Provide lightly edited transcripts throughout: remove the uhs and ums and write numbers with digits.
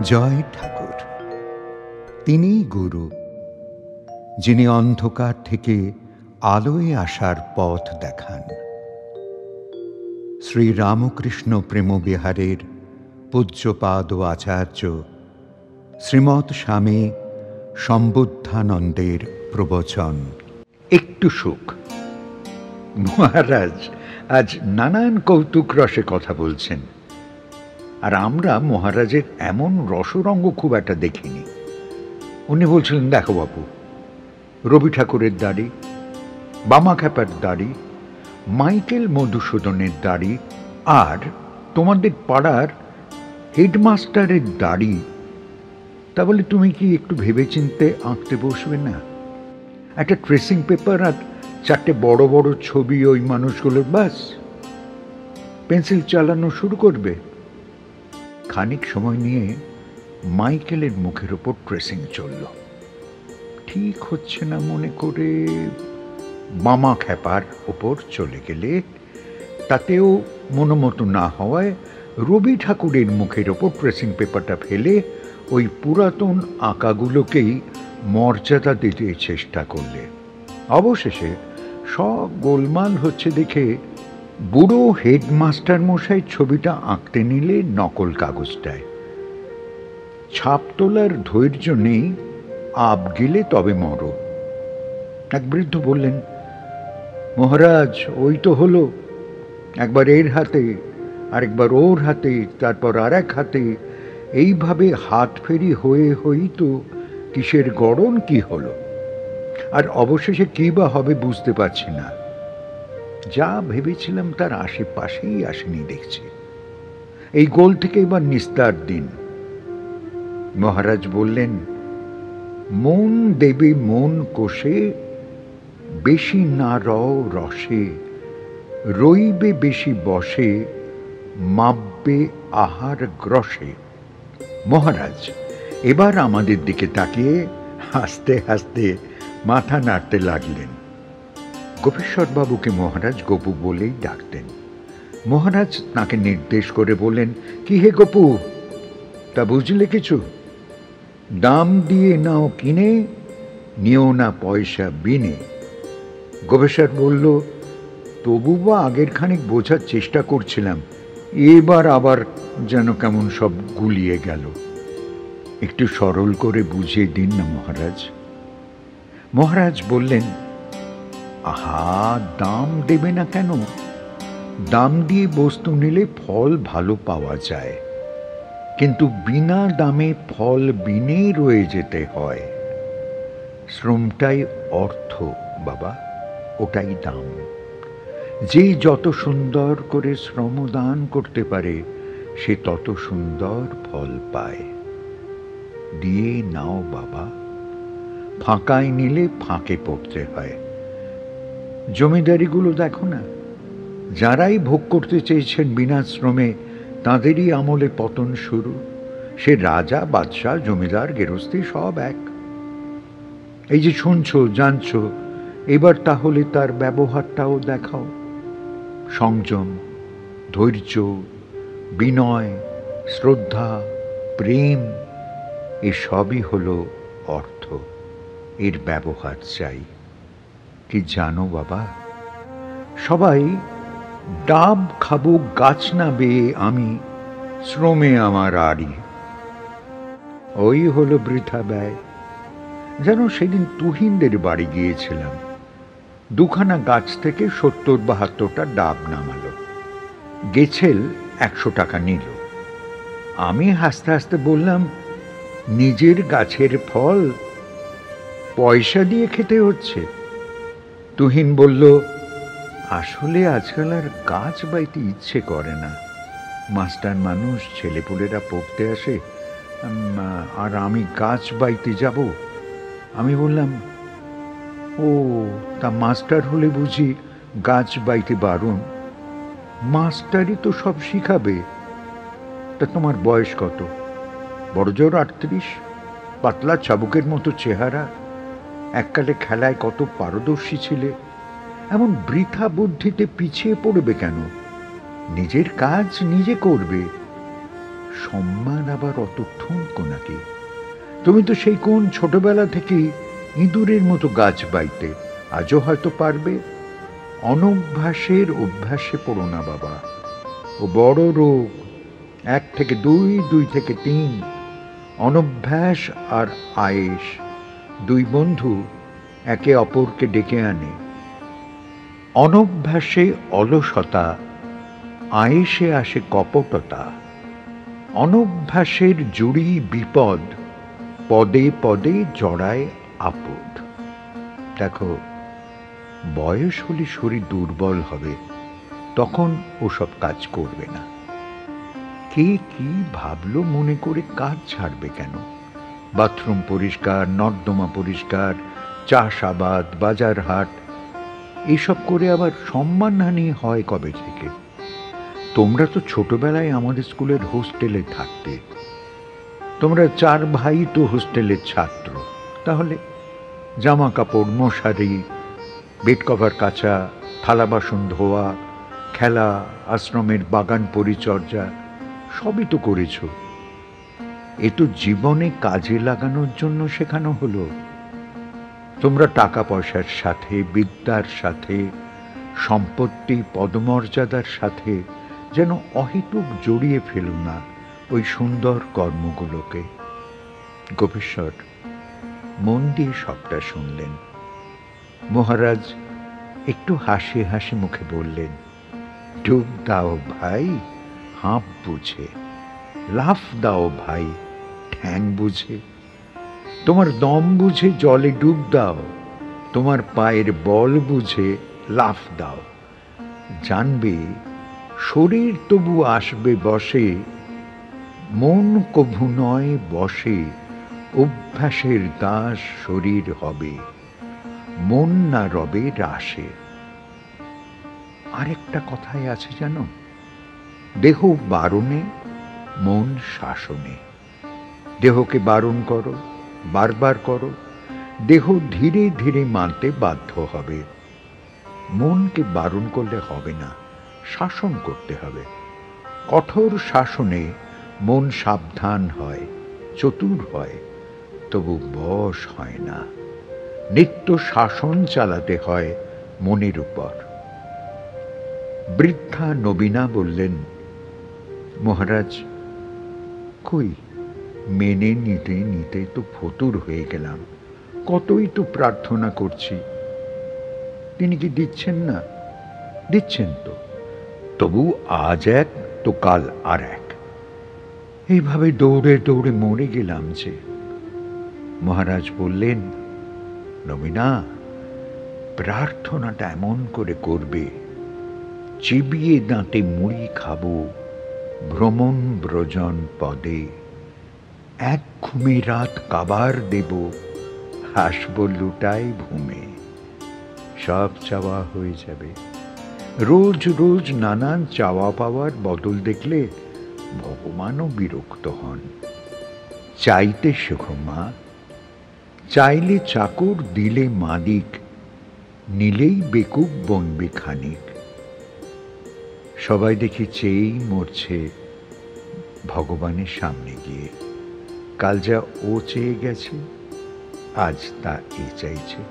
জয় ঠাকুর। তিনিই গুরু, যিনি অন্ধকার থেকে আলোয় আসার পথ দেখান। শ্রী রামকৃষ্ণ প্রেমবিহারের পূজ্যপাদ আচার্য শ্রীমৎ স্বামী সম্বুদ্ধানন্দের প্রবচন। একটু সুখ। মহারাজ আজ নানান কৌতুক রসে কথা বলছেন, আর আমরা মহারাজের এমন রসরঙ্গ খুব একটা দেখিনি। উনি বলছিলেন, দেখো বাপু, রবি ঠাকুরের দাড়ি, বামা খ্যাপার দাড়ি, মাইকেল মধুসূদনের দাড়ি, আর তোমাদের পাড়ার হেডমাস্টারের দাড়ি। তা বলে তুমি কি একটু ভেবেচিন্তে আঁকতে বসবে না? একটা ট্রেসিং পেপার আর চারটে বড় বড় ছবি ওই মানুষগুলোর, বাস পেন্সিল চালানো শুরু করবে। খানিক সময় নিয়ে মাইকেলের মুখের ওপর ট্রেসিং চলল। ঠিক হচ্ছে না মনে করে বামা খ্যাপার ওপর চলে গেলে, তাতেও মনোমতো না হওয়ায় রবি ঠাকুরের মুখের ওপর ট্রেসিং পেপারটা ফেলে ওই পুরাতন আঁকাগুলোকেই মর্যাদা দিতে চেষ্টা করলে। অবশেষে সব গোলমাল হচ্ছে দেখে বুড়ো হেডমাস্টার মশাই ছবিটা আঁকতে নিলে নকল কাগজটায়। ছাপ তোলার ধৈর্য নেই, আব গেলে তবে মরো। এক বৃদ্ধ বললেন, মহারাজ ওই তো হলো, একবার এর হাতে, আরেকবার ওর হাতে, তারপর আর এক হাতে, এইভাবে হাত ফেরি হয়ে হয়েই তো কিসের গড়ন কি হলো, আর অবশেষে কি বা হবে বুঝতে পারছি না। যা ভেবেছিলাম তার আশেপাশেই আসেনি দেখছি। এই গোল থেকে এবার নিস্তার দিন। মহারাজ বললেন, মন দেবে মন কোষে, বেশি না রও রসে, রইবে বেশি বসে, মাপবে আহার গ্রসে। মহারাজ এবার আমাদের দিকে তাকিয়ে হাসতে হাসতে মাথা নাড়তে লাগলেন। গোপেশ্বরবাবুকে মহারাজ গপু বলেই ডাকতেন। মহারাজ তাকে নির্দেশ করে বললেন, কি হে গপু, তা বুঝলে কিছু? দাম দিয়ে নাও কিনে, নিও না পয়সা বিনে। গোপেশ্বর বলল, তবু বা আগের খানিক বোঝার চেষ্টা করছিলাম, এবার আবার যেন কেমন সব গুলিয়ে গেল। একটু সরল করে বুঝিয়ে দিন না মহারাজ। মহারাজ বললেন, আহা, দাম দেবে না কেন? দাম দিয়ে বস্তু নিলে ফল ভালো পাওয়া যায়, কিন্তু বিনা দামে ফল বিনেই রয়ে যেতে হয়। শ্রমটাই অর্থ বাবা, ওটাই দাম। যে যত সুন্দর করে শ্রম দান করতে পারে, সে তত সুন্দর ফল পায়। দিয়ে নাও বাবা, ফাঁকায় নিলে ফাঁকে পড়তে হয়। জমিদারিগুলো দেখো না, যারাই ভোগ করতে চেয়েছেন বিনা শ্রমে, তাঁদেরই আমলে পতন শুরু। সে রাজা, বাদশাহ, জমিদার, গেরস্তি সব এক। এই যে শুনছো, জানছো, এবার তাহলে তার ব্যবহারটাও দেখাও। সংযম, ধৈর্য, বিনয়, শ্রদ্ধা, প্রেম, এসবই হলো অর্থ। এর ব্যবহার চাই। কি জানো বাবা, সবাই ডাব খাবো গাছ না বেয়ে আমি, শ্রমে আমার আড়ি। ওই হলো বৃথা ব্যয়। যেন সেদিন তুহিনদের বাড়ি গিয়েছিলাম, দুখানা গাছ থেকে ৭০-৭২টা ডাব নামালো। গেছেল ১০০ টাকা নিল। আমি হাসতে হাসতে বললাম, নিজের গাছের ফল পয়সা দিয়ে খেতে হচ্ছে? তুহিন বলল, আসলে আজকাল আর গাছ বাইতে ইচ্ছে করে না। মাস্টার মানুষ, ছেলেপুলেরা পড়তে আসে, আর আমি গাছ বাইতে যাব? আমি বললাম, ও, তা মাস্টার হলে বুঝি গাছ বাইতে বারণ? মাস্টারই তো সব শিখাবে। তা তোমার বয়স কত? বড়জোর ৩৮, পাতলা চাবুকের মতো চেহারা, এককালে খেলায় কত পারদর্শী ছিলে। এমন বৃথা বুদ্ধিতে পিছিয়ে পড়বে কেন? নিজের কাজ নিজে করবে। সম্মান আবার অত ঠুনকো নাকি? তুমি তো সেই কোন ছোটবেলা থেকে ইঁদুরের মতো গাছ বাইতে, আজও হয়তো পারবে। অনভ্যাসের অভ্যাসে পড়ো না বাবা, ও বড় রোগ। 1 থেকে 2, 2 থেকে 3। অনভ্যাস আর আয়েশ, 2 বন্ধু একে অপরকে ডেকে আনে। অনভ্যাসে অলসতা, আয়েশে আসে কপটতা। অনভ্যাসের জুড়ি বিপদ, পদে পদে জড়ায় আপদ। দেখো, বয়স হলে শরীর দুর্বল হবে, তখন ওসব কাজ করবে না। কে কি ভাবলো মনে করে কাজ ছাড়বে কেন? বাথরুম পরিষ্কার, নর্দমা পরিষ্কার, চাষাবাদ, বাজার হাট, এসব করে আবার সম্মানহানি হয় কবে থেকে? তোমরা তো ছোটবেলায় আমাদের স্কুলের হোস্টেলে থাকতে। তোমরা 4 ভাই তো হোস্টেলের ছাত্র। তাহলে জামা কাপড়, মশারি, বেড কভার কাচা, থালা বাসন ধোয়া, খেলা, আশ্রমের বাগান পরিচর্যা সবই তো করেছ। এ তো জীবনে কাজে লাগানোর জন্য শেখানো হলো। তোমরা টাকা পয়সার সাথে, বিদ্যার সাথে, সম্পত্তি পদমর্যাদার সাথে যেন অহেতুক জড়িয়ে ফেলো না ওই সুন্দর কর্মগুলোকে। গোপেশ্বর মন দিয়ে সবটা শুনলেন। মহারাজ একটু হাসি হাসি মুখে বললেন, ডুব দাও ভাই হাঁপ বুঝে, লাফ দাও ভাই ঠ্যাং বুঝে। তোমার দম বুঝে জলে ডুব দাও, তোমার পায়ের বল বুঝে লাফ দাও। জানবে শরীর তবু আসবে বসে, মন কভু নয় বসে। অভ্যাসের দাস শরীর হবে, মন না রবে রাসে। আরেকটা কথাই আছে জানো, দেহ বারণে মন শাসনে। দেহকে বারণ করো, বারবার করো, দেহ ধীরে ধীরে মানতে বাধ্য হবে। মনকে বারণ করলে হবে না, শাসন করতে হবে। কঠোর শাসনে মন সাবধান হয়, চতুর হয়, তবু বশ হয় না। নিত্য শাসন চালাতে হয় মনের উপর। বৃদ্ধা নবীনা বললেন, মহারাজ কই, মেনে নিতে নিতে তো ফতুর হয়ে গেলাম। কতই তো প্রার্থনা করছি, তিনি কি দিচ্ছেন না? দিচ্ছেন তো, তবু আজ এক তো কাল আর এক। এইভাবে দৌড়ে দৌড়ে মরে গেলাম যে। মহারাজ বললেন, নবীনা, প্রার্থনাটা এমন করে করবে, চিবিয়ে দাঁতে মুড়ি খাবো ভ্রমণ ব্রজন পদে। এক ঘুমে রাত কাবার দেব, হাসব লুটাই ঘুমে। সব চাওয়া হয়ে যাবে। রোজ রোজ নানান চাওয়া পাওয়ার বদল দেখলে ভগবানও বিরক্ত হন। চাইতে শেখো মা, চাইলে চাকর, দিলে মালিক, নিলেই বেকুব বনবে খানিক। সবাই দেখি চেয়েই মরছে ভগবানের সামনে গিয়ে। কাল যা ও চেয়ে গেছে, আজ তা এ চাইছে।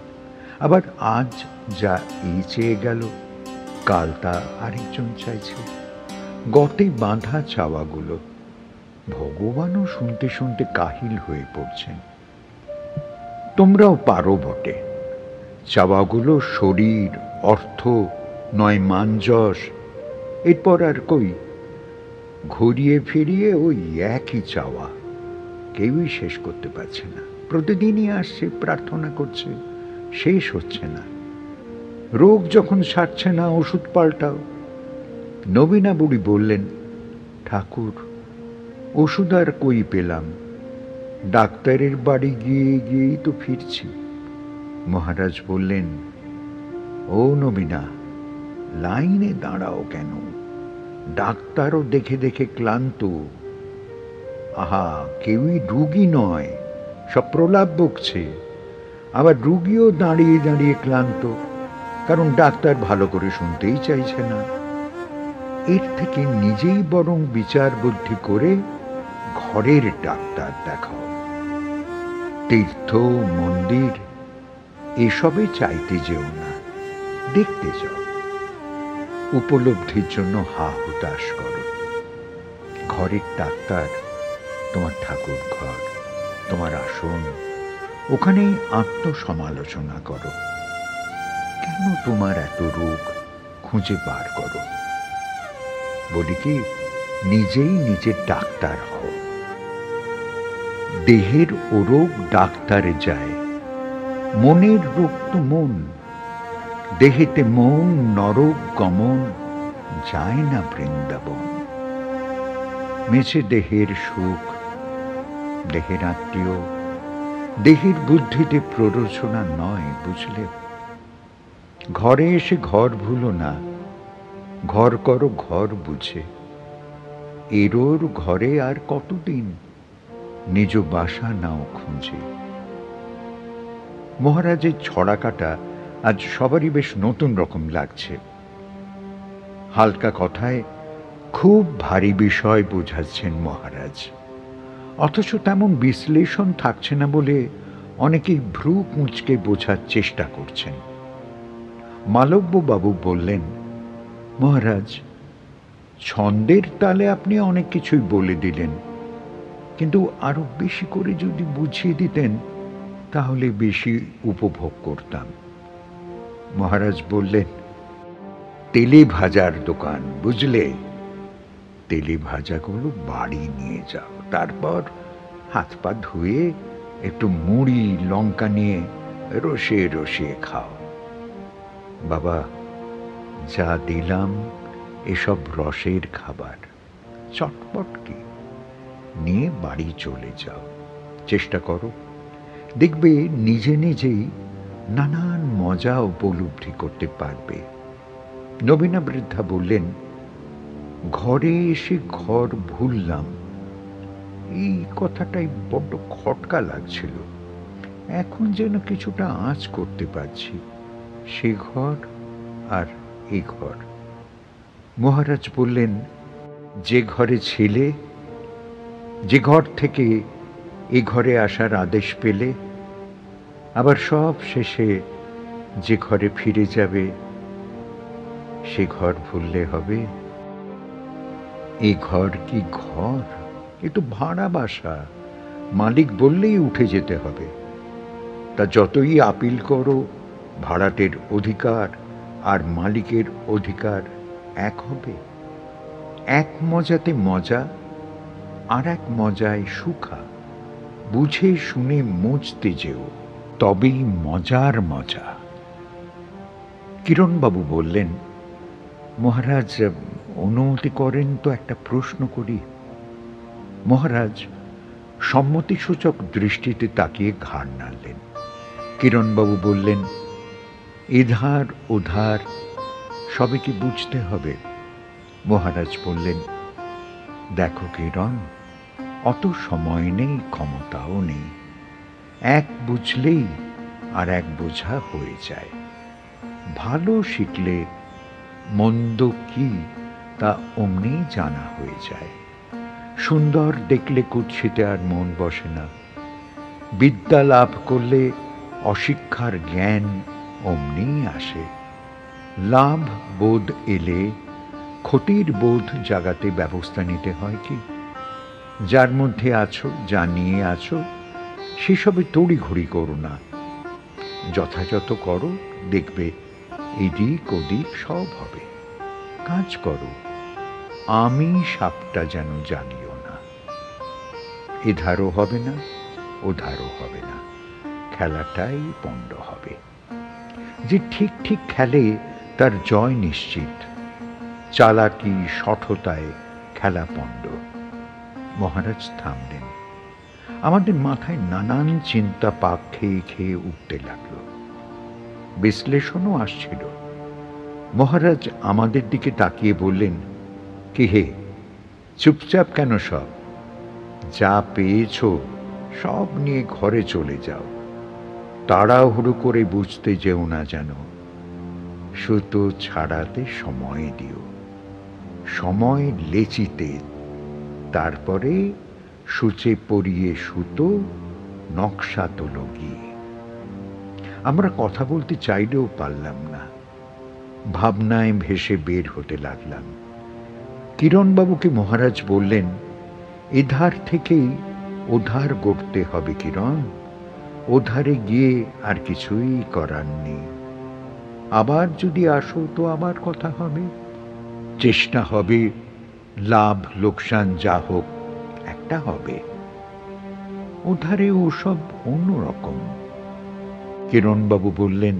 আবার আজ যা এ চেয়ে গেল, কাল তা আরেকজন চাইছে। গতে বাঁধা চাওয়াগুলো ভগবানও শুনতে শুনতে কাহিল হয়ে পড়ছেন। তোমরাও পারো বটে। চাওয়াগুলো শরীর, অর্থ, নয় মান-যশ। এরপর আর কই, ঘুরিয়ে ফিরিয়ে ওই একই চাওয়া, কেউই শেষ করতে পারছে না। প্রতিদিনই আসছে, প্রার্থনা করছে, শেষ হচ্ছে না। রোগ যখন সারছে না, ওষুধ পাল্টাও। নবীনা বুড়ি বললেন, ঠাকুর ওষুধ আর কই পেলাম, ডাক্তারের বাড়ি গিয়ে গিয়েই তো ফিরছি। মহারাজ বললেন, ও নবীনা, লাইনে দাঁড়াও কেন? ডাক্তারও দেখে দেখে ক্লান্ত। আহা, কেউই রুগী নয়, সব প্রলাপ বকছে। আবার রুগীও দাঁড়িয়ে দাঁড়িয়ে ক্লান্ত, কারণ ডাক্তার ভালো করে শুনতেই চাইছে না। এর থেকে নিজেই বরং বিচার বুদ্ধি করে ঘরের ডাক্তার দেখাও। তীর্থ মন্দির এসবে চাইতে যেও না, দেখতে যাও। উপলব্ধির জন্য হা হুতাশ করো। ঘরের ডাক্তার তোমার ঠাকুর ঘর, তোমার আসন, ওখানেই আত্মসমালোচনা করো। কেন তোমার এত রোগ খুঁজে বার করো। বলি কি, নিজেই নিজের ডাক্তার হও। দেহের রোগ ডাক্তারে যায়, মনের রোগ তো মন। দেহেতে মন নরক গমন, যায় না বৃন্দাবন। মেছে দেহের সুখ, দেহের আত্মীয়, দেহের বুদ্ধিতে প্ররোচনা নয়, বুঝলে? ঘরে এসে ঘর ভুলো না, ঘর করো ঘর বুঝে। এরোর ঘরে আর কতদিন, নিজ বাসা নাও খুঁজে। মহারাজের ছড়াকাটা আজ সবারই বেশ নতুন রকম লাগছে। হালকা কথায় খুব ভারী বিষয় বোঝাচ্ছেন মহারাজ, অথচ তেমন বিশ্লেষণ থাকছে না বলে অনেকেই ভ্রু কুঁচকে বোঝার চেষ্টা করছেন। মালব্যবাবু বললেন, মহারাজ, ছন্দের তালে আপনি অনেক কিছুই বলে দিলেন, কিন্তু আরো বেশি করে যদি বুঝিয়ে দিতেন তাহলে বেশি উপভোগ করতাম। মহারাজ বললেন, তেলে ভাজার দোকান, বুঝলে? তেলে ভাজাগুলো বাড়ি নিয়ে যাও, তারপর হাত পা ধুয়ে একটু মুড়ি লঙ্কা নিয়ে রসিয়ে রসিয়ে খাও। বাবা, যা দিলাম এসব রসের খাবার, চটপট কি, নিয়ে বাড়ি চলে যাও। চেষ্টা করো, দেখবে নিজে নিজেই নানান মজা উপলব্ধি করতে পারবে। নবীনা বৃদ্ধা বললেন, ঘরে এসে ঘর ভুললাম, এই কথাটাই বড্ড খটকা লাগছিল। এখন যেন কিছুটা আঁচ করতে পারছি, সে ঘর আর এই ঘর। মহারাজ বললেন, যে ঘরে ছিলে, যে ঘর থেকে এ ঘরে আসার আদেশ পেলে, আবার সব শেষে যে ঘরে ফিরে যাবে, সে ঘর ভুললে হবে? এ ঘর কি ঘর? এ তো ভাড়া বাসা, মালিক বললেই উঠে যেতে হবে। তা যতই আপিল করো, ভাড়াটের অধিকার আর মালিকের অধিকার এক হবে? এক মজাতে মজা, আর এক মজায় সুখা। বুঝে শুনে মুছতে যেও, তবেই মজার মজা। কিরণবাবু বললেন, মহারাজ, অনুমতি করেন তো একটা প্রশ্ন করি? মহারাজ সম্মতিসূচক দৃষ্টিতে তাকিয়ে ঘাড় নাড়লেন। কিরণবাবু বললেন, এধার ওধার সবে কি বুঝতে হবে? মহারাজ বললেন, দেখো কিরণ, অত সময় নেই, ক্ষমতাও নেই। এক বুঝলেই আর এক বোঝা হয়ে যায়। ভালো শিখলে মন্দ কি তা অমনি জানা হয়ে যায়। সুন্দর দেখলে কুৎসিতে আর মন বসে না। বিদ্যা লাভ করলে অশিক্ষার জ্ঞান অমনি আসে। লাভ বোধ এলে ক্ষতির বোধ জাগাতে ব্যবস্থা নিতে হয় কি? যার মধ্যে আছো, যা নিয়ে আছো, সেসবে তড়িঘড়ি করো না। যথাযথ করো, দেখবে এদিক ওদিক সব হবে। কাজ করো, আমি সাপটা যেন জানিও না। এধারও হবে না, ওধারও হবে না, খেলাটাই পণ্ড হবে। যে ঠিক ঠিক খেলে তার জয় নিশ্চিত। চালাকি শঠতায় খেলা পণ্ড। মহারাজ থামলেন। আমাদের মাথায় নানান চিন্তা পাক খেয়ে খেয়ে উঠতে লাগল। বিশ্লেষণও আসছিল। মহারাজ আমাদের দিকে তাকিয়ে বললেন, কি হে, চুপচাপ কেন সব? যা পেয়েছ সব নিয়ে ঘরে চলে যাও। তাড়াহুড়ো করে বুঝতে যেও না যেন। সুতো ছাড়াতে সময় দিও, সময় লেচিতে, তারপরে সূচে পরিয়ে সুতো নকশা তোলো গিয়ে। আমরা কথা বলতে চাইলেও পারলাম না, ভাবনায় ভেসে বের হতে লাগলাম। কিরণবাবুকে মহারাজ বললেন, এধার থেকেই ওধার গড়তে হবে কিরণ, ওধারে গিয়ে আর কিছুই করার নেই। আবার যদি আসো তো আবার কথা হবে, চেষ্টা হবে, লাভ লোকসান যা হোক একটা হবে। ওধারে ওসব অন্যরকম। কিরণবাবু বললেন,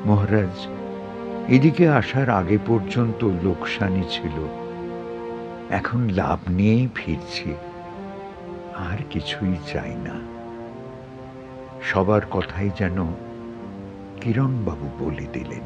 মহারাজ, এদিকে আসার আগে পর্যন্ত লোকসানই ছিল, এখন লাভ নিয়েই ফিরছি, আর কিছুই চাই না। সবার কথাই যেন কিরণবাবু বলে দিলেন।